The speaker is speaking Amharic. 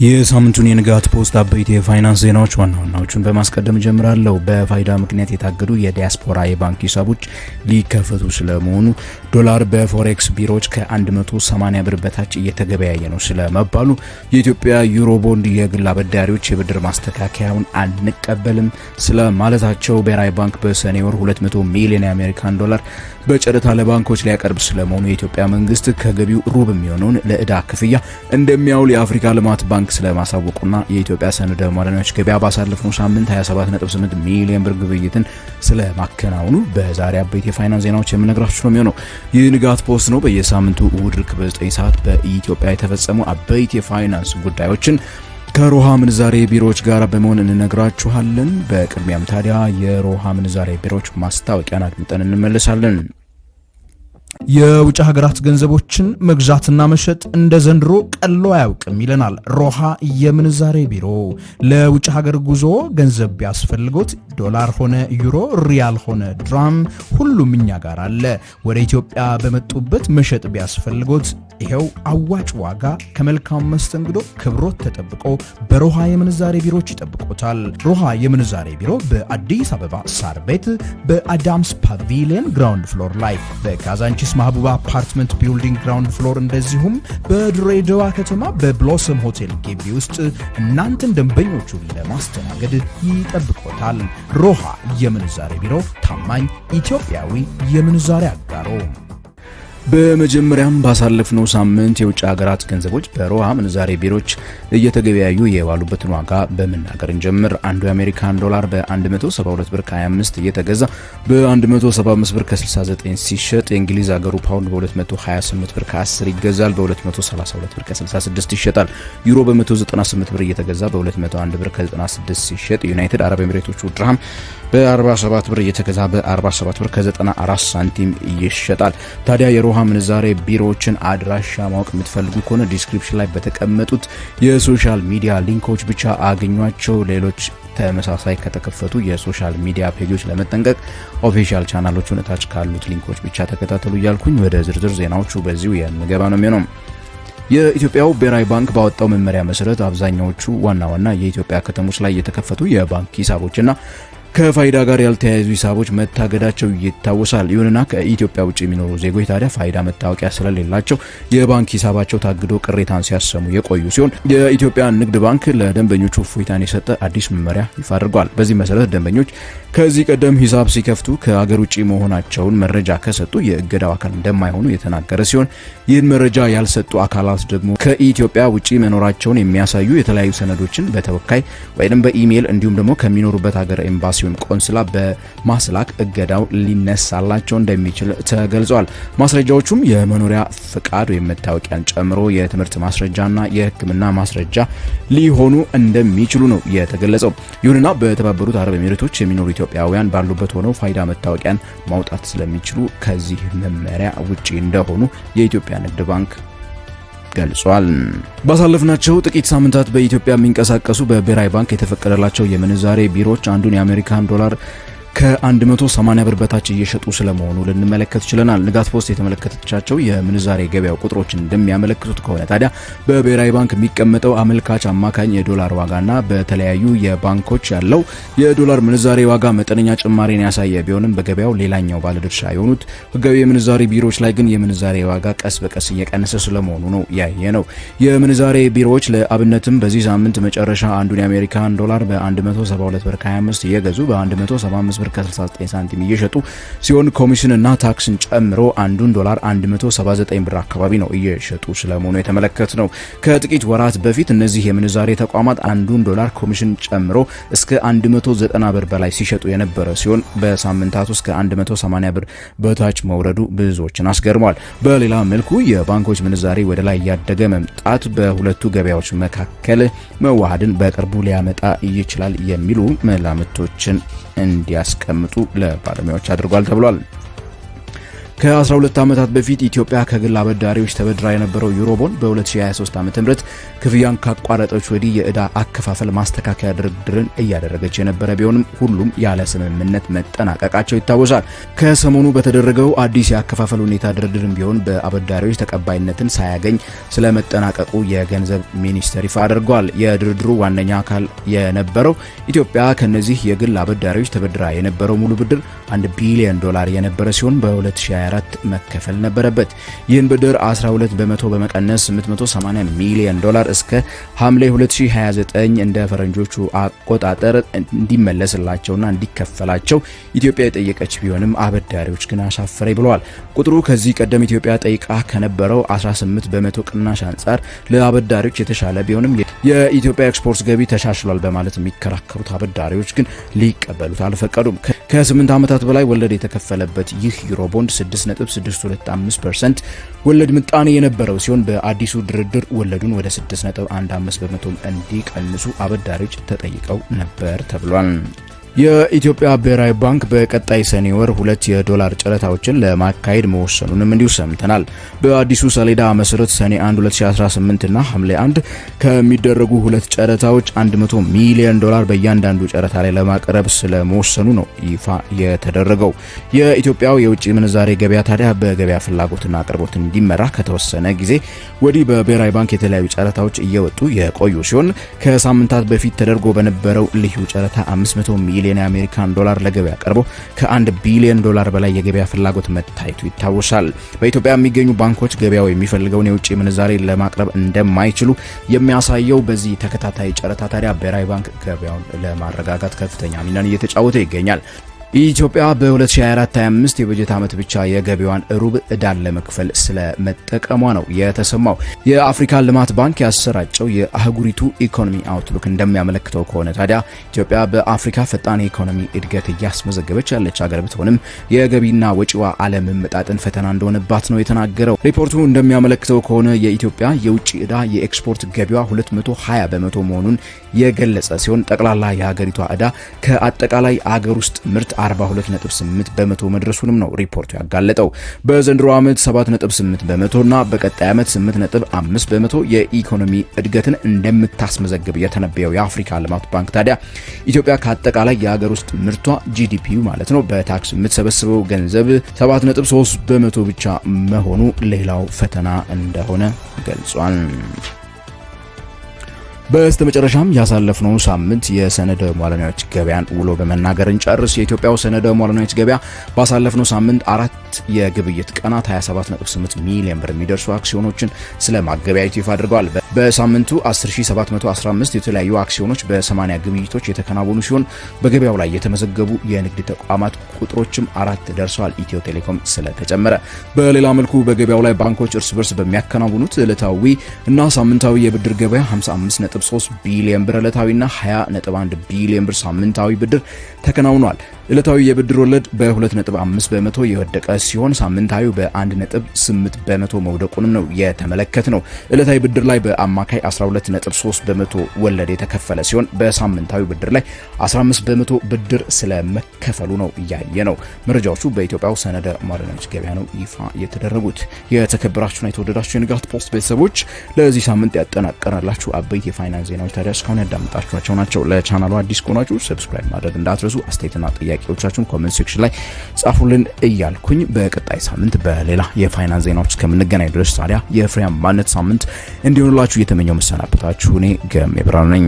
የሳምንቱን የንጋት ፖስት አበይት የፋይናንስ ዜናዎች ዋና ዋናዎቹን በማስቀደም ጀምራለሁ። በፋይዳ ምክንያት የታገዱ የዲያስፖራ የባንክ ሂሳቦች ሊከፈቱ ስለመሆኑ፣ ዶላር በፎሬክስ ቢሮዎች ከ180 ብር በታች እየተገበያየ ነው ስለመባሉ፣ የኢትዮጵያ ዩሮ ቦንድ የግል አበዳሪዎች የብድር ማስተካከያውን አንቀበልም ስለማለታቸው፣ ብሔራዊ ባንክ በሰኔ ወር 200 ሚሊዮን የአሜሪካን ዶላር በጨረታ ለባንኮች ሊያቀርብ ስለመሆኑ፣ የኢትዮጵያ መንግስት ከገቢው ሩብ የሚሆነውን ለዕዳ ክፍያ እንደሚያውል የአፍሪካ ልማት ባንክ ስለማሳወቁና የኢትዮጵያ ሰነደ ማለናዎች ገበያ ባሳለፈው ሳምንት 27.8 ሚሊዮን ብር ግብይትን ስለማከናወኑ በዛሬ አበይት የፋይናንስ ዜናዎች የምነግራችሁ ነው የሚሆነው። ይህ ንጋት ፖስት ነው። በየሳምንቱ እሁድ ልክ በ9 ሰዓት በኢትዮጵያ የተፈጸሙ አበይት የፋይናንስ ጉዳዮችን ከሮሃ ምንዛሬ ቢሮዎች ጋር በመሆን እንነግራችኋለን። በቅድሚያም ታዲያ የሮሃ ምንዛሬ ቢሮዎች ማስታወቂያን አድምጠን እንመለሳለን። የውጭ ሀገራት ገንዘቦችን መግዛትና መሸጥ እንደ ዘንድሮ ቀሎ አያውቅም ይለናል ሮሃ የምንዛሬ ቢሮ። ለውጭ ሀገር ጉዞ ገንዘብ ቢያስፈልጎት ዶላር ሆነ ዩሮ፣ ሪያል ሆነ ድራም ሁሉም እኛ ጋር አለ። ወደ ኢትዮጵያ በመጡበት መሸጥ ቢያስፈልጎት ይሄው አዋጭ ዋጋ ከመልካም መስተንግዶ ክብሮት ተጠብቆ በሮሃ የምንዛሬ ቢሮዎች ይጠብቆታል። ሮሃ የምንዛሬ ቢሮ በአዲስ አበባ ሳር ቤት በአዳምስ ፓቪሊየን ግራውንድ ፍሎር ላይ በካዛንቺስ ማህቡባ አፓርትመንት ቢልዲንግ ግራውንድ ፍሎር እንደዚሁም በድሬዳዋ ከተማ በብሎሰም ሆቴል ግቢ ውስጥ እናንተን ደንበኞቹን ለማስተናገድ ይጠብቆታል። ሮሃ የምንዛሬ ቢሮ ታማኝ ኢትዮጵያዊ የምንዛሬ አጋሮ። በመጀመሪያም ባሳለፍነው ሳምንት የውጭ ሀገራት ገንዘቦች በሮሃ ምንዛሬ ቢሮዎች እየተገበያዩ የዋሉበትን ዋጋ በመናገር እንጀምር። አንዱ የአሜሪካን ዶላር በ172 ብር ከ25 እየተገዛ በ175 ብር ከ69 ሲሸጥ፣ የእንግሊዝ ሀገሩ ፓውንድ በ228 ብር ከ10 ይገዛል፣ በ232 ብር ከ66 ይሸጣል። ዩሮ በ198 ብር እየተገዛ በ201 ብር ከ96 ሲሸጥ፣ ዩናይትድ አረብ ኤሚሬቶቹ ድርሃም በ47 ብር እየተገዛ በ47 ብር ከ94 ሳንቲም ይሸጣል። ታዲያ የሮሃ ምንዛሬ ቢሮዎችን አድራሻ ማወቅ የምትፈልጉ ከሆነ ዲስክሪፕሽን ላይ በተቀመጡት የሶሻል ሚዲያ ሊንኮች ብቻ አገኟቸው። ሌሎች ተመሳሳይ ከተከፈቱ የሶሻል ሚዲያ ፔጆች ለመጠንቀቅ ኦፊሻል ቻናሎቹን እታች ካሉት ሊንኮች ብቻ ተከታተሉ እያልኩኝ ወደ ዝርዝር ዜናዎቹ በዚሁ የምገባ ነው የሚሆነው። የኢትዮጵያው ብሔራዊ ባንክ ባወጣው መመሪያ መሰረት አብዛኛዎቹ ዋና ዋና የኢትዮጵያ ከተሞች ላይ የተከፈቱ የባንክ ሂሳቦችና ከፋይዳ ጋር ያልተያያዙ ሂሳቦች መታገዳቸው ይታወሳል። ይሁንና ከኢትዮጵያ ውጭ የሚኖሩ ዜጎች ታዲያ ፋይዳ መታወቂያ ስለሌላቸው የባንክ ሂሳባቸው ታግዶ ቅሬታን ሲያሰሙ የቆዩ ሲሆን የኢትዮጵያ ንግድ ባንክ ለደንበኞቹ እፎይታን የሰጠ አዲስ መመሪያ ይፋ አድርጓል። በዚህ መሰረት ደንበኞች ከዚህ ቀደም ሂሳብ ሲከፍቱ ከሀገር ውጭ መሆናቸውን መረጃ ከሰጡ የእገዳው አካል እንደማይሆኑ የተናገረ ሲሆን ይህን መረጃ ያልሰጡ አካላት ደግሞ ከኢትዮጵያ ውጭ መኖራቸውን የሚያሳዩ የተለያዩ ሰነዶችን በተወካይ ወይም በኢሜይል እንዲሁም ደግሞ ከሚኖሩበት ሀገር ኤምባሲ ቆንስላ በማስላክ እገዳው ሊነሳላቸው እንደሚችል ተገልጿል። ማስረጃዎቹም የመኖሪያ ፍቃድ ወይም መታወቂያን ጨምሮ የትምህርት ማስረጃና የሕክምና ማስረጃ ሊሆኑ እንደሚችሉ ነው የተገለጸው። ይሁንና በተባበሩት አረብ ኤሚሬቶች የሚኖሩ ኢትዮጵያውያን ባሉበት ሆነው ፋይዳ መታወቂያን ማውጣት ስለሚችሉ ከዚህ መመሪያ ውጪ እንደሆኑ የኢትዮጵያ ንግድ ባንክ ገልጿል። ባሳለፍናቸው ጥቂት ሳምንታት በኢትዮጵያ የሚንቀሳቀሱ በብሔራዊ ባንክ የተፈቀደላቸው የምንዛሬ ቢሮዎች አንዱን የአሜሪካን ዶላር ከ180 ብር በታች እየሸጡ ስለመሆኑ ልንመለከት ችለናል። ንጋት ፖስት የተመለከተቻቸው የምንዛሬ ገበያው ቁጥሮች እንደሚያመለክቱት ከሆነ ታዲያ በብሔራዊ ባንክ የሚቀመጠው አመልካች አማካኝ የዶላር ዋጋና በተለያዩ የባንኮች ያለው የዶላር ምንዛሬ ዋጋ መጠነኛ ጭማሪን ያሳየ ቢሆንም በገበያው ሌላኛው ባለድርሻ የሆኑት ህጋዊ የምንዛሬ ቢሮዎች ላይ ግን የምንዛሬ ዋጋ ቀስ በቀስ እየቀነሰ ስለመሆኑ ነው ያየ ነው። የምንዛሬ ቢሮዎች ለአብነትም በዚህ ሳምንት መጨረሻ አንዱን የአሜሪካን ዶላር በ172 ብር ከ25 እየገዙ በ175 ብር ከ69 ሳንቲም እየሸጡ ሲሆን ኮሚሽንና ታክስን ጨምሮ አንዱን ዶላር 179 ብር አካባቢ ነው እየሸጡ ስለመሆኑ የተመለከት ነው። ከጥቂት ወራት በፊት እነዚህ የምንዛሬ ተቋማት አንዱን ዶላር ኮሚሽን ጨምሮ እስከ 190 ብር በላይ ሲሸጡ የነበረ ሲሆን በሳምንታት ውስጥ ከ180 ብር በታች መውረዱ ብዙዎችን አስገርሟል። በሌላ መልኩ የባንኮች ምንዛሬ ወደ ላይ ያደገ መምጣት በሁለቱ ገበያዎች መካከል መዋሃድን በቅርቡ ሊያመጣ ይችላል የሚሉ መላምቶችን እንዲያስቀምጡ ለባለሙያዎች አድርጓል ተብሏል። ከ12 ዓመታት በፊት ኢትዮጵያ ከግል አበዳሪዎች ተበድራ የነበረው ዩሮቦንድ በ2023 ዓ.ም ክፍያን ካቋረጠች ወዲህ የዕዳ አከፋፈል ማስተካከያ ድርድርን እያደረገች የነበረ ቢሆንም ሁሉም ያለ ስምምነት መጠናቀቃቸው ይታወሳል። ከሰሞኑ በተደረገው አዲስ የአከፋፈል ሁኔታ ድርድርም ቢሆን በአበዳሪዎች ተቀባይነትን ሳያገኝ ስለመጠናቀቁ የገንዘብ ሚኒስቴር ይፋ አድርጓል። የድርድሩ ዋነኛ አካል የነበረው ኢትዮጵያ ከነዚህ የግል አበዳሪዎች ተበድራ የነበረው ሙሉ ብድር $1 ቢሊዮን የነበረ ሲሆን በ2024 መከፈል ነበረበት። ይህን ብድር 12 በመቶ በመቀነስ $880 ሚሊዮን እስከ ሐምሌ 2029 እንደ ፈረንጆቹ አቆጣጠር እንዲመለስላቸውና እንዲከፈላቸው ኢትዮጵያ የጠየቀች ቢሆንም አበዳሪዎች ግን አሻፈረኝ ብለዋል። ቁጥሩ ከዚህ ቀደም ኢትዮጵያ ጠይቃ ከነበረው 18 በመቶ ቅናሽ አንጻር ለአበዳሪዎች የተሻለ ቢሆንም የኢትዮጵያ ኤክስፖርት ገቢ ተሻሽሏል በማለት የሚከራከሩት አበዳሪዎች ግን ሊቀበሉት አልፈቀዱም። ከ8 ዓመታት በላይ ወለድ የተከፈለበት ይህ ዩሮቦንድ 6.625% ወለድ ምጣኔ የነበረው ሲሆን በአዲሱ ድርድር ወለዱን ወደ 6.15 በመቶ እንዲቀንሱ አበዳሪዎች ተጠይቀው ነበር ተብሏል። የኢትዮጵያ ብሔራዊ ባንክ በቀጣይ ሰኔ ወር 2 የዶላር ጨረታዎችን ለማካሄድ መወሰኑንም እንዲሁ ሰምተናል። በአዲሱ ሰሌዳ መሰረት ሰኔ 1 2018 እና ሐምሌ 1 ከሚደረጉ 2 ጨረታዎች $100 ሚሊዮን በእያንዳንዱ ጨረታ ላይ ለማቅረብ ስለመወሰኑ ነው ይፋ የተደረገው። የኢትዮጵያው የውጭ ምንዛሬ ገበያ ታዲያ በገበያ ፍላጎትና አቅርቦት እንዲመራ ከተወሰነ ጊዜ ወዲህ በብሔራዊ ባንክ የተለያዩ ጨረታዎች እየወጡ የቆዩ ሲሆን ከሳምንታት በፊት ተደርጎ በነበረው ልዩ ጨረታ $500 ሚሊዮን የአሜሪካን ዶላር ለገበያ ቀርቦ $1 ቢሊዮን በላይ የገበያ ፍላጎት መታየቱ ይታወሳል። በኢትዮጵያ የሚገኙ ባንኮች ገበያው የሚፈልገውን የውጭ ምንዛሬ ለማቅረብ እንደማይችሉ የሚያሳየው በዚህ ተከታታይ ጨረታ ታዲያ ብሔራዊ ባንክ ገበያውን ለማረጋጋት ከፍተኛ ሚናን እየተጫወተ ይገኛል። ኢትዮጵያ በ2024-25 የበጀት ዓመት ብቻ የገቢዋን ሩብ ዕዳን ለመክፈል ስለመጠቀሟ ነው የተሰማው። የአፍሪካ ልማት ባንክ ያሰራጨው የአህጉሪቱ ኢኮኖሚ አውትሉክ እንደሚያመለክተው ከሆነ ታዲያ ኢትዮጵያ በአፍሪካ ፈጣን የኢኮኖሚ እድገት እያስመዘገበች ያለች ሀገር ብትሆንም የገቢና ወጪዋ አለመመጣጠን ፈተና እንደሆነባት ነው የተናገረው። ሪፖርቱ እንደሚያመለክተው ከሆነ የኢትዮጵያ የውጭ ዕዳ የኤክስፖርት ገቢዋ 220 በመቶ መሆኑን የገለጸ ሲሆን ጠቅላላ የሀገሪቷ ዕዳ ከአጠቃላይ አገር ውስጥ ምርት 42.8 በመቶ መድረሱንም ነው ሪፖርቱ ያጋለጠው። በዘንድሮ ዓመት 7.8 በመቶና በቀጣይ ዓመት 8.5 በመቶ የኢኮኖሚ እድገትን እንደምታስመዘግብ የተነበየው የአፍሪካ ልማት ባንክ ታዲያ ኢትዮጵያ ከአጠቃላይ የሀገር ውስጥ ምርቷ ጂዲፒ ማለት ነው በታክስ የምትሰበስበው ገንዘብ 7.3 በመቶ ብቻ መሆኑ ሌላው ፈተና እንደሆነ ገልጿል። በስተመጨረሻም ያሳለፍነው ሳምንት የሰነደ ሙዓለ ንዋዮች ገበያን ውሎ በመናገር እንጨርስ። የኢትዮጵያው ሰነደ ሙዓለ ንዋዮች ገበያ ባሳለፍነው ሳምንት 4 የግብይት ቀናት 27.8 ሚሊዮን ብር የሚደርሱ አክሲዮኖችን ስለማገበያየቱ ይፋ አድርገዋል። በሳምንቱ 10715 የተለያዩ አክሲዮኖች በ80 ግብይቶች የተከናወኑ ሲሆን በገበያው ላይ የተመዘገቡ የንግድ ተቋማት ቁጥሮችም 4 ደርሰዋል፣ ኢትዮ ቴሌኮም ስለተጨመረ። በሌላ መልኩ በገበያው ላይ ባንኮች እርስ በርስ በሚያከናውኑት ዕለታዊ እና ሳምንታዊ የብድር ገበያ 55.3 ቢሊዮን ብር ዕለታዊና 20.1 ቢሊዮን ብር ሳምንታዊ ብድር ተከናውኗል። ዕለታዊ የብድር ወለድ በ2.5 በመቶ የወደቀ ሲሆን ሳምንታዊ በ1.8 በመቶ መውደቁንም ነው የተመለከትነው። ዕለታዊ ብድር ላይ በአማካይ 12.3 በመቶ ወለድ የተከፈለ ሲሆን በሳምንታዊ ብድር ላይ 15 በመቶ ብድር ስለመከፈሉ ነው እያየ ነው። መረጃዎቹ በኢትዮጵያው ሰነደ ሙዓለ ንዋዮች ገበያ ነው ይፋ የተደረጉት። የተከበራችሁና የተወደዳችሁ የንጋት ፖስት ቤተሰቦች ለዚህ ሳምንት ያጠናቀርንላችሁ አበይት የፋይናንስ ዜናዎች ታዲያ እስካሁን ያዳመጣችኋቸው ናቸው። ለቻናሉ አዲስ ከሆናችሁ ሰብስክራይብ ማድረግ እንዳትረሱ። አስተያየትና ጥያቄዎቻችሁን ኮሜንት ሴክሽን ላይ ጻፉልን እያልኩኝ በቀጣይ ሳምንት በሌላ የፋይናንስ ዜናዎች እስከምንገናኝ ድረስ ታዲያ የፍሬያማነት ሳምንት እንዲሆንላችሁ እየተመኘው መሰናበታችሁ እኔ ገሜ ብርሃኑ ነኝ።